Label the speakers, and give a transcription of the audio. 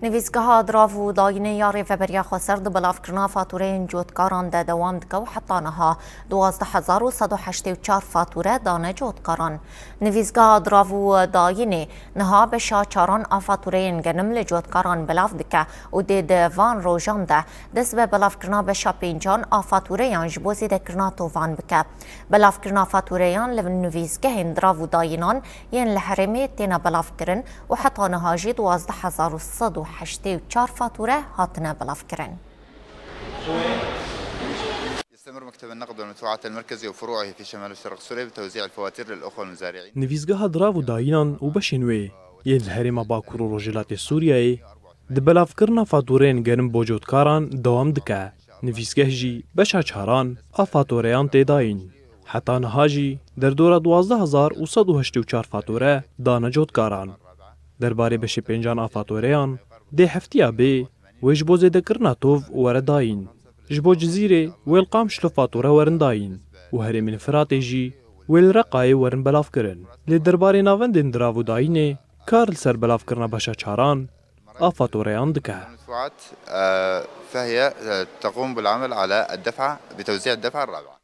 Speaker 1: نویسگاه درافو داینه یاری فبریا خسرد بلافکرنا فاتوره جوتکاران ده دوام دکو حتی نها 12184 فاتوره دانه جوتکاران. نویسگاه درافو داینه نها به شاچاران آفاتوره انگنم لجوتکاران بلاف دکه و دید وان روژان ده دست به بلافکرنا به شاپینجان آفاتوره یان جبوزی ده کرنا توفان بکه. بلافکرنا فاتوره یان لون نویسگاه درافو داینان ین لحرمه تینا بلافکرن و حتی نها جی 12184 فاتوره هاتنا بلافكرن.
Speaker 2: يستمر مكتب النقد والمدفوعات المركزي وفروعه في شمال وشرق سوريا بتوزيع الفواتير للأخوة المزارعين.
Speaker 3: نویسگاه درافو داینان و بشینوی ین الهرم باکور و رجلات سوریای دبلافکرنا فاتورین گرم بوجودکاران دوام دکه. نویسگاه جی بشا چهاران آفاتوریان تداین. حتی نهاجی در دورة 12184 فاتوره دانه جودکاران. درباره بشی پنجان آفاتوریان ده هفتیا بی و جبو زیده کرنا توف ورداین. جبو جزیره ویلقام شلو فاتوره ورنداین و هری من فراتی جی ویلرقای ورن بلاف کرن. لدرباره ناوندن دراو داینه کارل سر بلاف کرنا بشا چاران آفاتوریان دکه.
Speaker 2: فهي تقوم بالعمل على الدفعة بتوزيع الدفعة الرابعة.